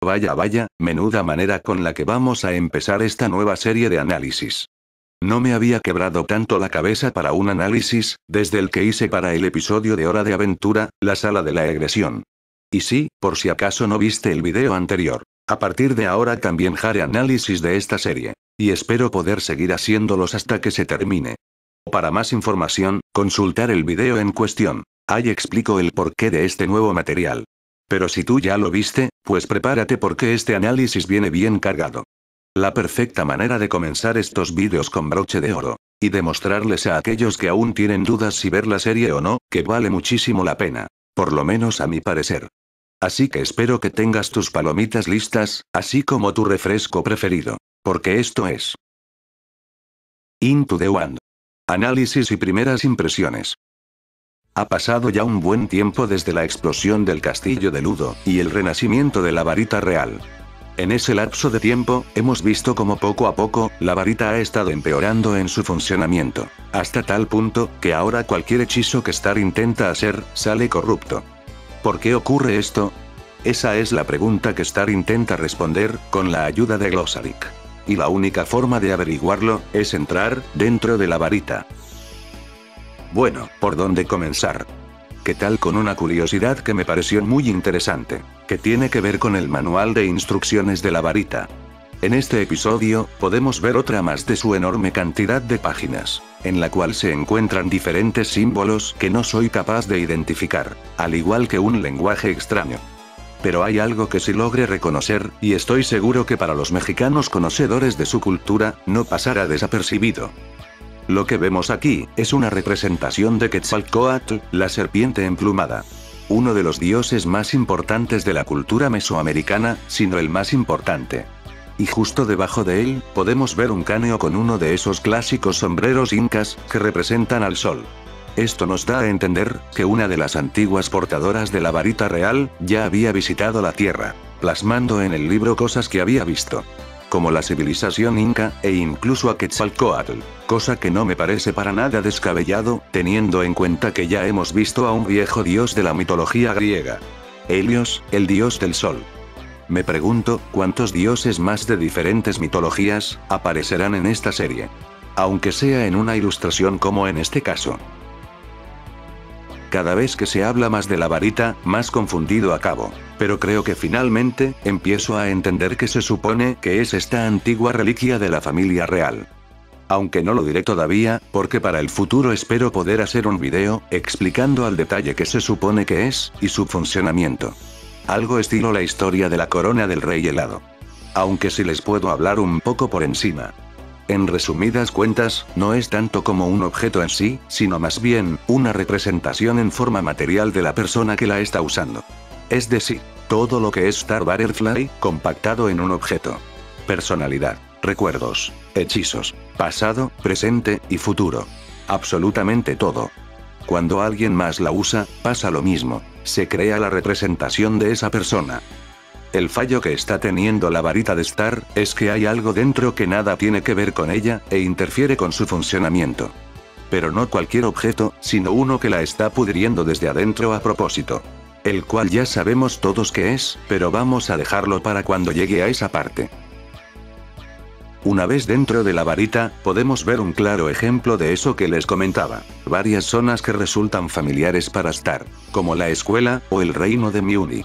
Vaya vaya, menuda manera con la que vamos a empezar esta nueva serie de análisis. No me había quebrado tanto la cabeza para un análisis, desde el que hice para el episodio de Hora de Aventura, la sala de la agresión. Y sí, por si acaso no viste el video anterior. A partir de ahora también haré análisis de esta serie. Y espero poder seguir haciéndolos hasta que se termine. Para más información, consultar el video en cuestión. Ahí explico el porqué de este nuevo material. Pero si tú ya lo viste, pues prepárate porque este análisis viene bien cargado. La perfecta manera de comenzar estos vídeos con broche de oro. Y demostrarles a aquellos que aún tienen dudas si ver la serie o no, que vale muchísimo la pena. Por lo menos a mi parecer. Así que espero que tengas tus palomitas listas, así como tu refresco preferido. Porque esto es Into the Wild. Análisis y primeras impresiones. Ha pasado ya un buen tiempo desde la explosión del castillo de Ludo, y el renacimiento de la varita real. En ese lapso de tiempo, hemos visto cómo poco a poco, la varita ha estado empeorando en su funcionamiento, hasta tal punto, que ahora cualquier hechizo que Star intenta hacer, sale corrupto. ¿Por qué ocurre esto? Esa es la pregunta que Star intenta responder, con la ayuda de Glossaryk. Y la única forma de averiguarlo, es entrar, dentro de la varita. Bueno, ¿por dónde comenzar? ¿Qué tal con una curiosidad que me pareció muy interesante, que tiene que ver con el manual de instrucciones de la varita? En este episodio, podemos ver otra más de su enorme cantidad de páginas, en la cual se encuentran diferentes símbolos que no soy capaz de identificar, al igual que un lenguaje extraño. Pero hay algo que sí logré reconocer, y estoy seguro que para los mexicanos conocedores de su cultura, no pasará desapercibido. Lo que vemos aquí, es una representación de Quetzalcóatl, la serpiente emplumada. Uno de los dioses más importantes de la cultura mesoamericana, sino el más importante. Y justo debajo de él, podemos ver un cráneo con uno de esos clásicos sombreros incas, que representan al sol. Esto nos da a entender, que una de las antiguas portadoras de la varita real, ya había visitado la Tierra, plasmando en el libro cosas que había visto. Como la civilización inca, e incluso a Quetzalcóatl, cosa que no me parece para nada descabellado, teniendo en cuenta que ya hemos visto a un viejo dios de la mitología griega. Helios, el dios del sol. Me pregunto, ¿cuántos dioses más de diferentes mitologías, aparecerán en esta serie? Aunque sea en una ilustración como en este caso. Cada vez que se habla más de la varita, más confundido acabo. Pero creo que finalmente, empiezo a entender que se supone que es esta antigua reliquia de la familia real. Aunque no lo diré todavía, porque para el futuro espero poder hacer un video, explicando al detalle qué se supone que es, y su funcionamiento. Algo estilo la historia de la corona del rey helado. Aunque sí les puedo hablar un poco por encima. En resumidas cuentas, no es tanto como un objeto en sí, sino más bien, una representación en forma material de la persona que la está usando. Es decir, todo lo que es Star Butterfly, compactado en un objeto. Personalidad, recuerdos, hechizos, pasado, presente, y futuro. Absolutamente todo. Cuando alguien más la usa, pasa lo mismo, se crea la representación de esa persona. El fallo que está teniendo la varita de Star, es que hay algo dentro que nada tiene que ver con ella, e interfiere con su funcionamiento. Pero no cualquier objeto, sino uno que la está pudriendo desde adentro a propósito. El cual ya sabemos todos qué es, pero vamos a dejarlo para cuando llegue a esa parte. Una vez dentro de la varita, podemos ver un claro ejemplo de eso que les comentaba. Varias zonas que resultan familiares para Star, como la escuela, o el reino de Miuni.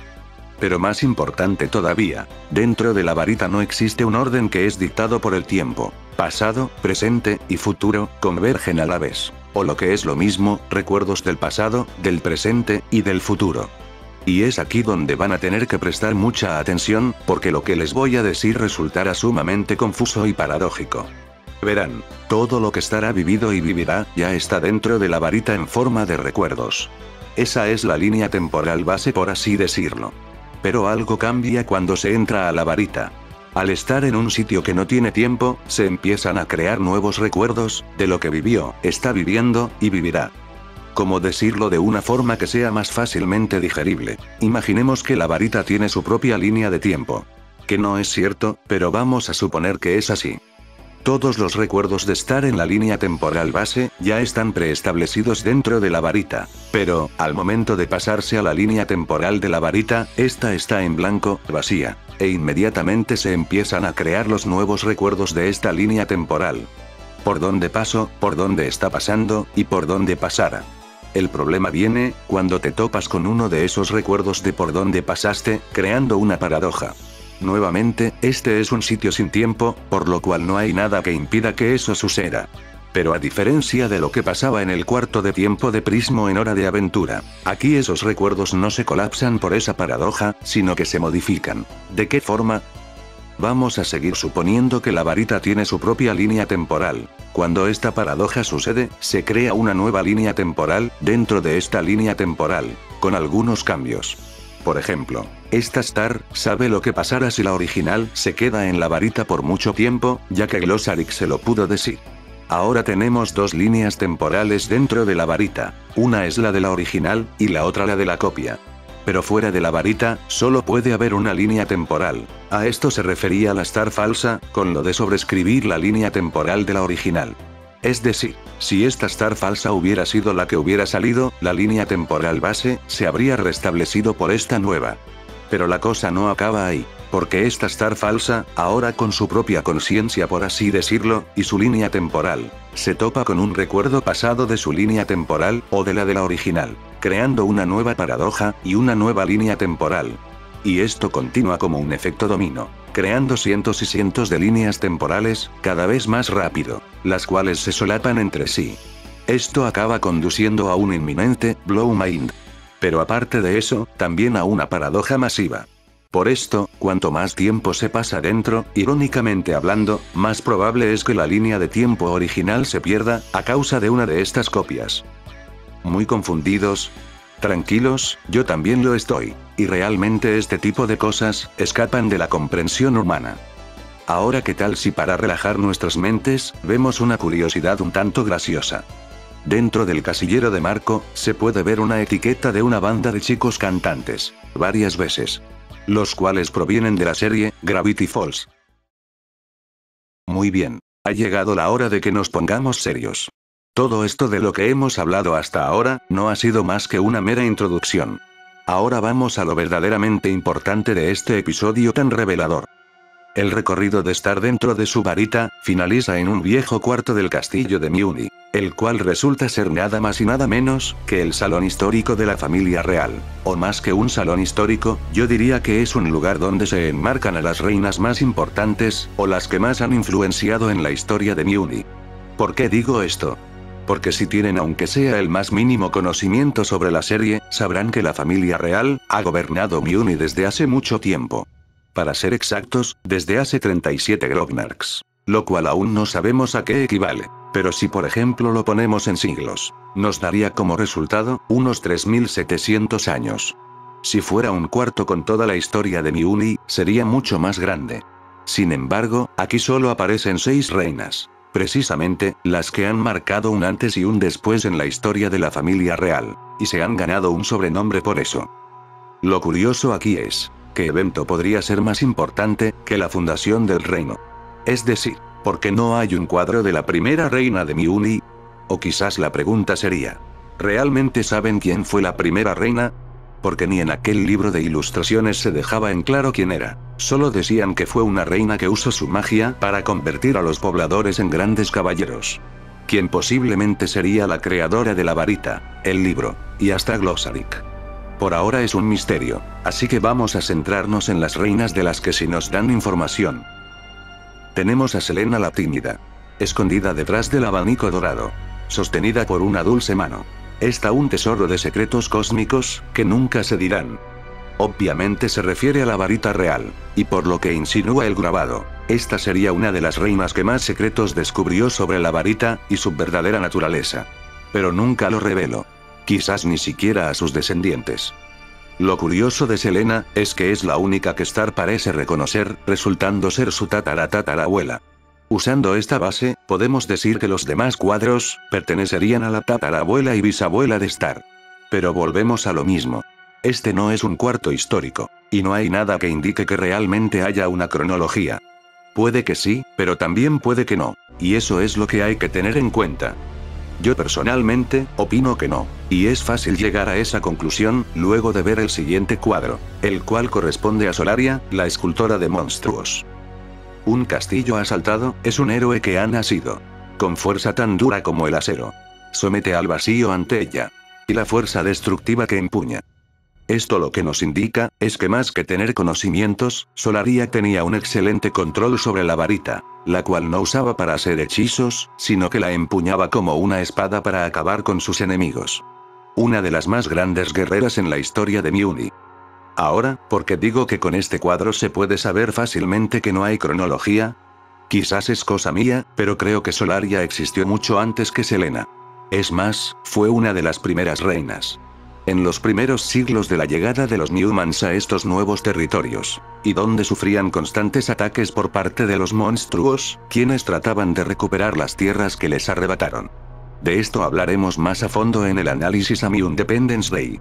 Pero más importante todavía, dentro de la varita no existe un orden que es dictado por el tiempo. Pasado, presente, y futuro, convergen a la vez. O lo que es lo mismo, recuerdos del pasado, del presente, y del futuro. Y es aquí donde van a tener que prestar mucha atención, porque lo que les voy a decir resultará sumamente confuso y paradójico. Verán, todo lo que estará vivido y vivirá, ya está dentro de la varita en forma de recuerdos. Esa es la línea temporal base por así decirlo. Pero algo cambia cuando se entra a la varita. Al estar en un sitio que no tiene tiempo, se empiezan a crear nuevos recuerdos, de lo que vivió, está viviendo, y vivirá. ¿Cómo decirlo de una forma que sea más fácilmente digerible? Imaginemos que la varita tiene su propia línea de tiempo. Que no es cierto, pero vamos a suponer que es así. Todos los recuerdos de estar en la línea temporal base, ya están preestablecidos dentro de la varita. Pero, al momento de pasarse a la línea temporal de la varita, esta está en blanco, vacía. e inmediatamente se empiezan a crear los nuevos recuerdos de esta línea temporal. ¿Por dónde paso, por dónde está pasando, y por dónde pasará? El problema viene, cuando te topas con uno de esos recuerdos de por dónde pasaste, creando una paradoja. Nuevamente, este es un sitio sin tiempo, por lo cual no hay nada que impida que eso suceda. Pero a diferencia de lo que pasaba en el cuarto de tiempo de Prismo en Hora de Aventura, aquí esos recuerdos no se colapsan por esa paradoja, sino que se modifican. ¿De qué forma? Vamos a seguir suponiendo que la varita tiene su propia línea temporal. Cuando esta paradoja sucede, se crea una nueva línea temporal, dentro de esta línea temporal, con algunos cambios. Por ejemplo, esta Star sabe lo que pasará si la original se queda en la varita por mucho tiempo, ya que Glossaryk se lo pudo decir. Ahora tenemos dos líneas temporales dentro de la varita, una es la de la original, y la otra la de la copia. Pero fuera de la varita, solo puede haber una línea temporal. A esto se refería la Star falsa, con lo de sobreescribir la línea temporal de la original. Es decir, si esta Star falsa hubiera sido la que hubiera salido, la línea temporal base, se habría restablecido por esta nueva. Pero la cosa no acaba ahí. Porque esta Star falsa, ahora con su propia conciencia por así decirlo, y su línea temporal, se topa con un recuerdo pasado de su línea temporal, o de la original, creando una nueva paradoja, y una nueva línea temporal. Y esto continúa como un efecto dominó, creando cientos y cientos de líneas temporales, cada vez más rápido, las cuales se solapan entre sí. Esto acaba conduciendo a un inminente blow mind. Pero aparte de eso, también a una paradoja masiva. Por esto, cuanto más tiempo se pasa dentro, irónicamente hablando, más probable es que la línea de tiempo original se pierda, a causa de una de estas copias. ¿Muy confundidos? Tranquilos, yo también lo estoy. Y realmente este tipo de cosas, escapan de la comprensión humana. Ahora, ¿qué tal si para relajar nuestras mentes, vemos una curiosidad un tanto graciosa? Dentro del casillero de Marco, se puede ver una etiqueta de una banda de chicos cantantes, varias veces. Los cuales provienen de la serie Gravity Falls. Muy bien. Ha llegado la hora de que nos pongamos serios. Todo esto de lo que hemos hablado hasta ahora, no ha sido más que una mera introducción. Ahora vamos a lo verdaderamente importante de este episodio tan revelador. El recorrido de estar dentro de su varita, finaliza en un viejo cuarto del castillo de Meuni, el cual resulta ser nada más y nada menos, que el salón histórico de la familia real. O más que un salón histórico, yo diría que es un lugar donde se enmarcan a las reinas más importantes, o las que más han influenciado en la historia de Meuni. ¿Por qué digo esto? Porque si tienen aunque sea el más mínimo conocimiento sobre la serie, sabrán que la familia real, ha gobernado Meuni desde hace mucho tiempo. Para ser exactos, desde hace 37 Grognarks. Lo cual aún no sabemos a qué equivale. Pero si por ejemplo lo ponemos en siglos, nos daría como resultado, unos 3700 años. Si fuera un cuarto con toda la historia de Meuni, sería mucho más grande. Sin embargo, aquí solo aparecen 6 reinas. Precisamente, las que han marcado un antes y un después en la historia de la familia real. Y se han ganado un sobrenombre por eso. Lo curioso aquí es, ¿qué evento podría ser más importante que la fundación del reino? Es decir, ¿por qué no hay un cuadro de la primera reina de Meuni? O quizás la pregunta sería, ¿realmente saben quién fue la primera reina? Porque ni en aquel libro de ilustraciones se dejaba en claro quién era, solo decían que fue una reina que usó su magia para convertir a los pobladores en grandes caballeros. Quien posiblemente sería la creadora de la varita, el libro, y hasta Glossaryk. Por ahora es un misterio, así que vamos a centrarnos en las reinas de las que sí nos dan información. Tenemos a Selena la tímida. Escondida detrás del abanico dorado. Sostenida por una dulce mano. Está un tesoro de secretos cósmicos, que nunca se dirán. Obviamente se refiere a la varita real, y por lo que insinúa el grabado, esta sería una de las reinas que más secretos descubrió sobre la varita, y su verdadera naturaleza. Pero nunca lo reveló. Quizás ni siquiera a sus descendientes. Lo curioso de Selena, es que es la única que Star parece reconocer, resultando ser su tatarabuela. Usando esta base, podemos decir que los demás cuadros, pertenecerían a la tatarabuela y bisabuela de Star. Pero volvemos a lo mismo. Este no es un cuarto histórico, y no hay nada que indique que realmente haya una cronología. Puede que sí, pero también puede que no, y eso es lo que hay que tener en cuenta. Yo personalmente, opino que no. Y es fácil llegar a esa conclusión, luego de ver el siguiente cuadro, el cual corresponde a Solaria, la escultora de monstruos. Un castillo asaltado, es un héroe que ha nacido. Con fuerza tan dura como el acero. Somete al vacío ante ella. Y la fuerza destructiva que empuña. Esto lo que nos indica, es que más que tener conocimientos, Solaria tenía un excelente control sobre la varita, la cual no usaba para hacer hechizos, sino que la empuñaba como una espada para acabar con sus enemigos. Una de las más grandes guerreras en la historia de Miuni. Ahora, ¿por qué digo que con este cuadro se puede saber fácilmente que no hay cronología? Quizás es cosa mía, pero creo que Solaria existió mucho antes que Selena. Es más, fue una de las primeras reinas. En los primeros siglos de la llegada de los Newmans a estos nuevos territorios, y donde sufrían constantes ataques por parte de los monstruos, quienes trataban de recuperar las tierras que les arrebataron. De esto hablaremos más a fondo en el análisis a Miun Independence Day.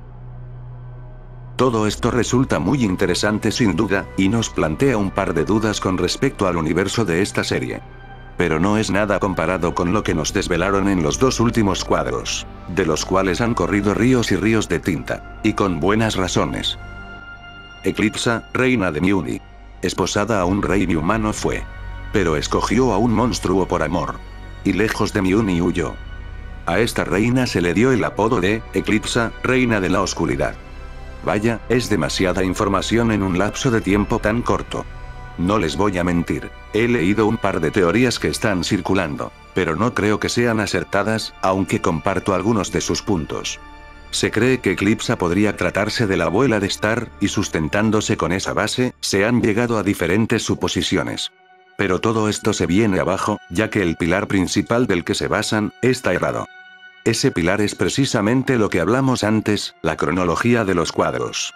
Todo esto resulta muy interesante sin duda, y nos plantea un par de dudas con respecto al universo de esta serie. Pero no es nada comparado con lo que nos desvelaron en los dos últimos cuadros, de los cuales han corrido ríos y ríos de tinta, y con buenas razones. Eclipsa, reina de Miuni. Esposada a un rey humano fue. Pero escogió a un monstruo por amor. Y lejos de Miuni huyó. A esta reina se le dio el apodo de Eclipsa, reina de la oscuridad. Vaya, es demasiada información en un lapso de tiempo tan corto. No les voy a mentir, he leído un par de teorías que están circulando, pero no creo que sean acertadas, aunque comparto algunos de sus puntos. Se cree que Eclipsa podría tratarse de la abuela de Star, y sustentándose con esa base, se han llegado a diferentes suposiciones. Pero todo esto se viene abajo, ya que el pilar principal del que se basan, está errado. Ese pilar es precisamente lo que hablamos antes, la cronología de los cuadros.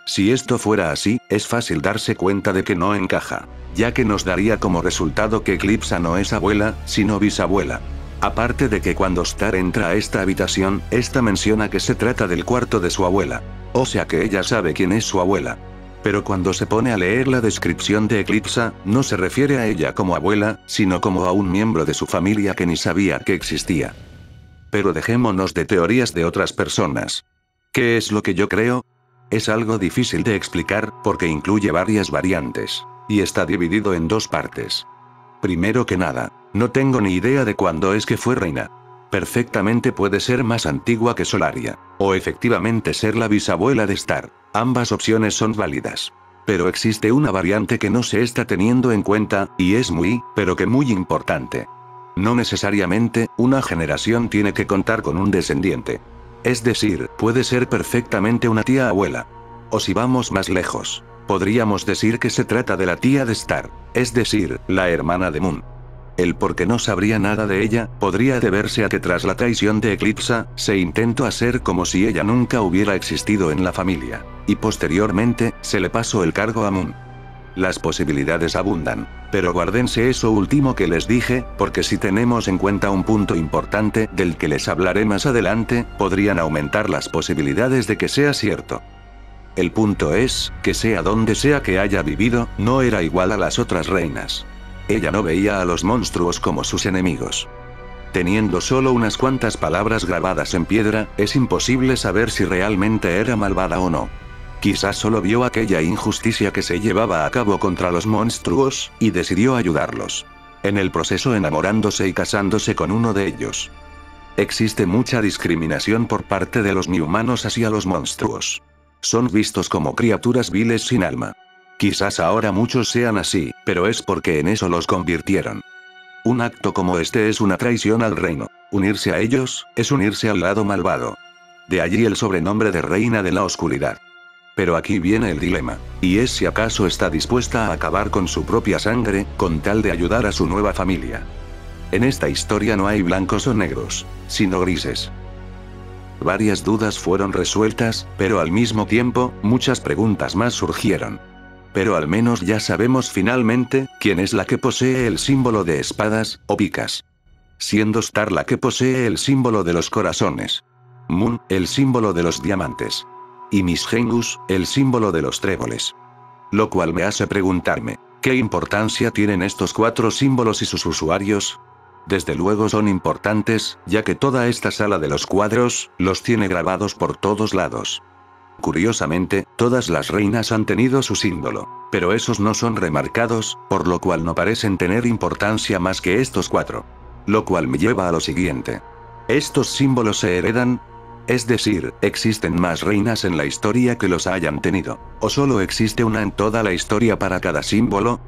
Si esto fuera así, es fácil darse cuenta de que no encaja, ya que nos daría como resultado que Eclipsa no es abuela, sino bisabuela. Aparte de que cuando Star entra a esta habitación, esta menciona que se trata del cuarto de su abuela. O sea que ella sabe quién es su abuela. Pero cuando se pone a leer la descripción de Eclipsa, no se refiere a ella como abuela, sino como a un miembro de su familia que ni sabía que existía. Pero dejémonos de teorías de otras personas. ¿Qué es lo que yo creo? Es algo difícil de explicar, porque incluye varias variantes. Y está dividido en dos partes. Primero que nada, no tengo ni idea de cuándo es que fue reina. Perfectamente puede ser más antigua que Solaria. O efectivamente ser la bisabuela de Star. Ambas opciones son válidas. Pero existe una variante que no se está teniendo en cuenta, y es muy, pero que muy importante. No necesariamente, una generación tiene que contar con un descendiente. Es decir, puede ser perfectamente una tía abuela. O si vamos más lejos, podríamos decir que se trata de la tía de Star, es decir, la hermana de Moon. El por qué no sabría nada de ella, podría deberse a que tras la traición de Eclipsa, se intentó hacer como si ella nunca hubiera existido en la familia. Y posteriormente, se le pasó el cargo a Moon. Las posibilidades abundan, pero guárdense eso último que les dije, porque si tenemos en cuenta un punto importante, del que les hablaré más adelante, podrían aumentar las posibilidades de que sea cierto. El punto es, que sea donde sea que haya vivido, no era igual a las otras reinas. Ella no veía a los monstruos como sus enemigos. Teniendo solo unas cuantas palabras grabadas en piedra, es imposible saber si realmente era malvada o no. Quizás solo vio aquella injusticia que se llevaba a cabo contra los monstruos, y decidió ayudarlos. En el proceso enamorándose y casándose con uno de ellos. Existe mucha discriminación por parte de los Newmanos hacia los monstruos. Son vistos como criaturas viles sin alma. Quizás ahora muchos sean así, pero es porque en eso los convirtieron. Un acto como este es una traición al reino. Unirse a ellos, es unirse al lado malvado. De allí el sobrenombre de Reina de la Oscuridad. Pero aquí viene el dilema, y es si acaso está dispuesta a acabar con su propia sangre, con tal de ayudar a su nueva familia. En esta historia no hay blancos o negros, sino grises. Varias dudas fueron resueltas, pero al mismo tiempo, muchas preguntas más surgieron. Pero al menos ya sabemos finalmente, quién es la que posee el símbolo de espadas, o picas. Siendo Star la que posee el símbolo de los corazones. Moon, el símbolo de los diamantes. Y Misgengus, el símbolo de los tréboles. Lo cual me hace preguntarme, ¿qué importancia tienen estos cuatro símbolos y sus usuarios? Desde luego son importantes, ya que toda esta sala de los cuadros, los tiene grabados por todos lados. Curiosamente, todas las reinas han tenido su símbolo, pero esos no son remarcados, por lo cual no parecen tener importancia más que estos 4. Lo cual me lleva a lo siguiente. ¿Estos símbolos se heredan? Es decir, ¿existen más reinas en la historia que los hayan tenido? ¿O solo existe una en toda la historia para cada símbolo?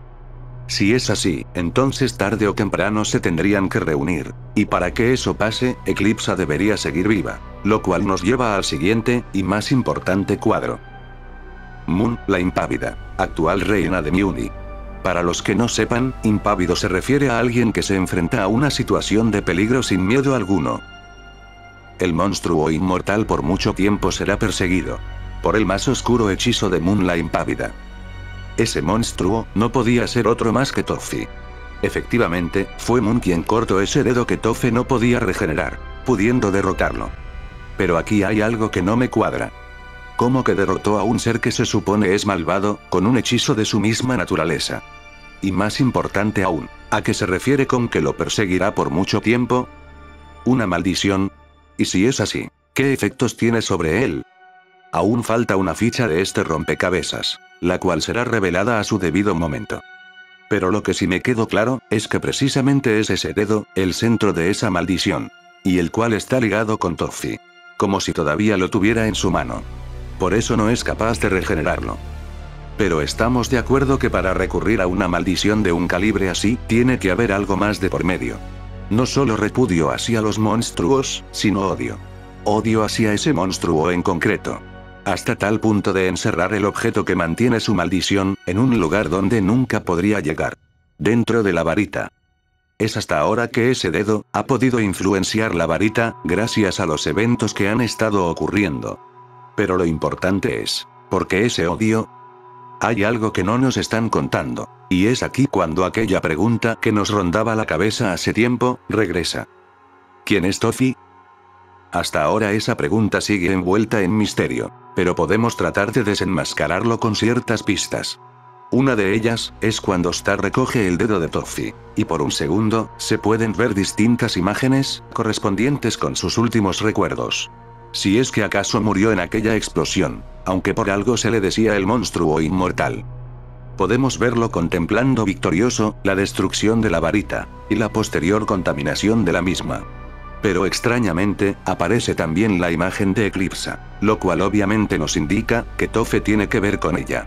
Si es así, entonces tarde o temprano se tendrían que reunir. Y para que eso pase, Eclipsa debería seguir viva. Lo cual nos lleva al siguiente, y más importante cuadro. Moon, la impávida, actual reina de Muni. Para los que no sepan, impávido se refiere a alguien que se enfrenta a una situación de peligro sin miedo alguno. El monstruo inmortal por mucho tiempo será perseguido por el más oscuro hechizo de Moon, la impávida. Ese monstruo no podía ser otro más que Tofi. Efectivamente, fue Moon quien cortó ese dedo que Tofi no podía regenerar, pudiendo derrotarlo. Pero aquí hay algo que no me cuadra. ¿Cómo que derrotó a un ser que se supone es malvado, con un hechizo de su misma naturaleza? Y más importante aún, ¿a qué se refiere con que lo perseguirá por mucho tiempo? ¿Una maldición? Y si es así, ¿qué efectos tiene sobre él? Aún falta una ficha de este rompecabezas, la cual será revelada a su debido momento. Pero lo que sí me quedó claro, es que precisamente es ese dedo, el centro de esa maldición. Y el cual está ligado con Tofi. Como si todavía lo tuviera en su mano. Por eso no es capaz de regenerarlo. Pero estamos de acuerdo que para recurrir a una maldición de un calibre así, tiene que haber algo más de por medio. No solo repudio hacia los monstruos, sino odio. Odio hacia ese monstruo en concreto. Hasta tal punto de encerrar el objeto que mantiene su maldición, en un lugar donde nunca podría llegar. Dentro de la varita. Es hasta ahora que ese dedo, ha podido influenciar la varita, gracias a los eventos que han estado ocurriendo. Pero lo importante es, ¿por qué ese odio? Hay algo que no nos están contando, y es aquí cuando aquella pregunta que nos rondaba la cabeza hace tiempo, regresa. ¿Quién es Tofi? Hasta ahora esa pregunta sigue envuelta en misterio, pero podemos tratar de desenmascararlo con ciertas pistas. Una de ellas, es cuando Star recoge el dedo de Tofi, y por un segundo, se pueden ver distintas imágenes, correspondientes con sus últimos recuerdos. Si es que acaso murió en aquella explosión, aunque por algo se le decía el monstruo inmortal. Podemos verlo contemplando victorioso, la destrucción de la varita, y la posterior contaminación de la misma. Pero extrañamente, aparece también la imagen de Eclipsa, lo cual obviamente nos indica, que Tofi tiene que ver con ella.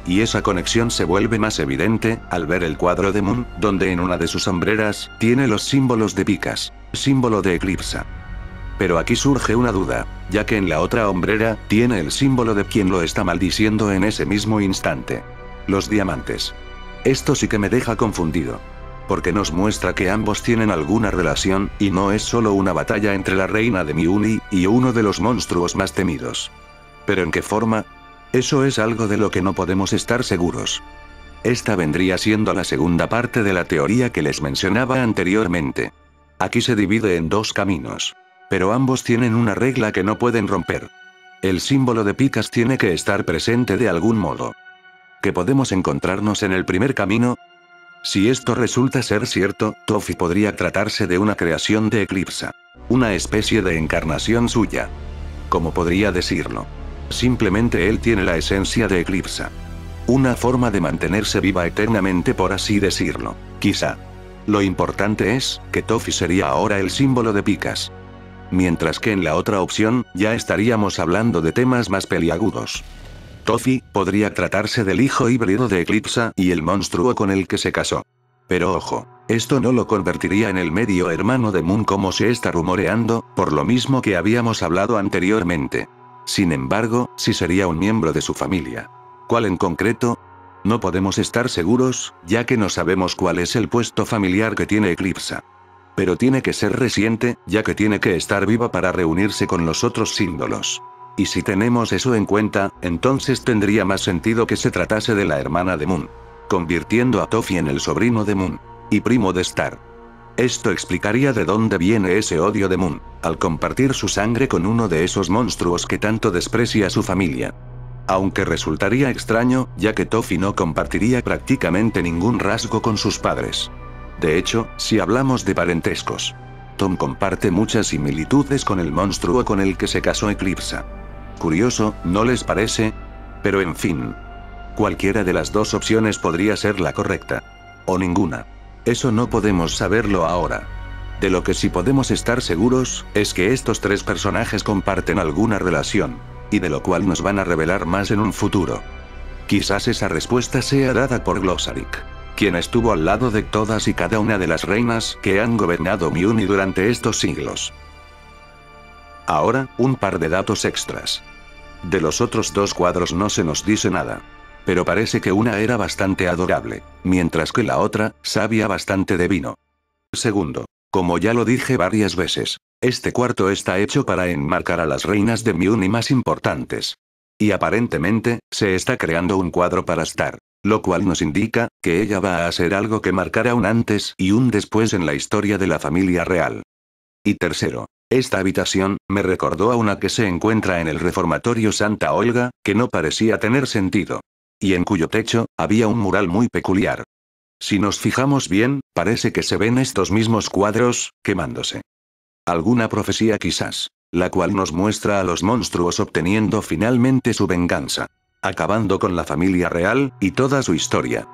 Y esa conexión se vuelve más evidente, al ver el cuadro de Moon, donde en una de sus sombreras, tiene los símbolos de picas, símbolo de Eclipsa. Pero aquí surge una duda, ya que en la otra hombrera, tiene el símbolo de quien lo está maldiciendo en ese mismo instante. Los diamantes. Esto sí que me deja confundido. Porque nos muestra que ambos tienen alguna relación, y no es solo una batalla entre la reina de Miuni, y uno de los monstruos más temidos. ¿Pero en qué forma? Eso es algo de lo que no podemos estar seguros. Esta vendría siendo la segunda parte de la teoría que les mencionaba anteriormente. Aquí se divide en 2 caminos. Pero ambos tienen una regla que no pueden romper. El símbolo de picas tiene que estar presente de algún modo. ¿Que podemos encontrarnos en el primer camino? Si esto resulta ser cierto, Tofi podría tratarse de una creación de Eclipsa. Una especie de encarnación suya. ¿Cómo podría decirlo? Simplemente él tiene la esencia de Eclipsa. Una forma de mantenerse viva eternamente, por así decirlo. Quizá. Lo importante es, que Tofi sería ahora el símbolo de picas. Mientras que en la otra opción, ya estaríamos hablando de temas más peliagudos. Tofi, podría tratarse del hijo híbrido de Eclipsa y el monstruo con el que se casó. Pero ojo, esto no lo convertiría en el medio hermano de Moon como se está rumoreando, por lo mismo que habíamos hablado anteriormente. Sin embargo, sí sería un miembro de su familia. ¿Cuál en concreto? No podemos estar seguros, ya que no sabemos cuál es el puesto familiar que tiene Eclipsa. Pero tiene que ser reciente, ya que tiene que estar viva para reunirse con los otros símbolos. Y si tenemos eso en cuenta, entonces tendría más sentido que se tratase de la hermana de Moon. Convirtiendo a Tofi en el sobrino de Moon. Y primo de Star. Esto explicaría de dónde viene ese odio de Moon, al compartir su sangre con uno de esos monstruos que tanto desprecia a su familia. Aunque resultaría extraño, ya que Tofi no compartiría prácticamente ningún rasgo con sus padres. De hecho, si hablamos de parentescos, Tom comparte muchas similitudes con el monstruo con el que se casó Eclipsa. Curioso, ¿no les parece? Pero en fin. Cualquiera de las dos opciones podría ser la correcta. O ninguna. Eso no podemos saberlo ahora. De lo que sí podemos estar seguros, es que estos tres personajes comparten alguna relación. Y de lo cual nos van a revelar más en un futuro. Quizás esa respuesta sea dada por Glossaryk, quien estuvo al lado de todas y cada una de las reinas que han gobernado Muni durante estos siglos. Ahora, un par de datos extras. De los otros dos cuadros no se nos dice nada. Pero parece que una era bastante adorable, mientras que la otra, sabía bastante de vino. Segundo, como ya lo dije varias veces, este cuarto está hecho para enmarcar a las reinas de Muni más importantes. Y aparentemente, se está creando un cuadro para Star, lo cual nos indica que ella va a hacer algo que marcará un antes y un después en la historia de la familia real. Y tercero, esta habitación me recordó a una que se encuentra en el reformatorio Santa Olga, que no parecía tener sentido. Y en cuyo techo, había un mural muy peculiar. Si nos fijamos bien, parece que se ven estos mismos cuadros, quemándose. Alguna profecía quizás, la cual nos muestra a los monstruos obteniendo finalmente su venganza. Acabando con la familia real, y toda su historia.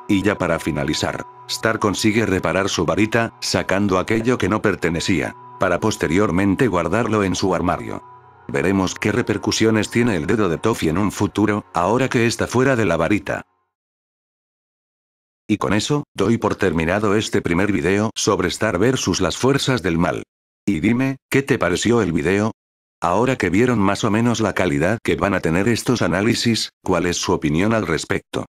Y ya para finalizar, Star consigue reparar su varita, sacando aquello que no pertenecía, para posteriormente guardarlo en su armario. Veremos qué repercusiones tiene el dedo de Toffee en un futuro, ahora que está fuera de la varita. Y con eso, doy por terminado este primer video sobre Star vs las fuerzas del mal. Y dime, ¿qué te pareció el video? Ahora que vieron más o menos la calidad que van a tener estos análisis, ¿cuál es su opinión al respecto?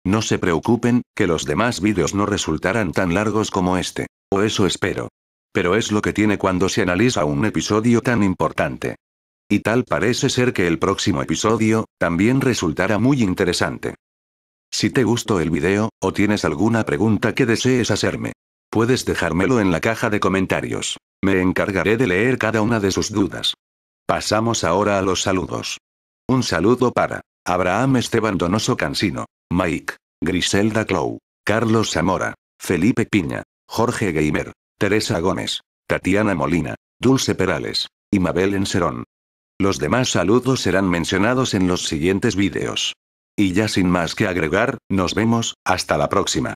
No se preocupen, que los demás vídeos no resultarán tan largos como este. O eso espero. Pero es lo que tiene cuando se analiza un episodio tan importante. Y tal parece ser que el próximo episodio, también resultará muy interesante. Si te gustó el video, o tienes alguna pregunta que desees hacerme, puedes dejármelo en la caja de comentarios. Me encargaré de leer cada una de sus dudas. Pasamos ahora a los saludos. Un saludo para Abraham Esteban Donoso Cansino, Mike, Griselda Clow, Carlos Zamora, Felipe Piña, Jorge Gamer, Teresa Gómez, Tatiana Molina, Dulce Perales, y Mabel Enserón. Los demás saludos serán mencionados en los siguientes vídeos. Y ya sin más que agregar, nos vemos, hasta la próxima.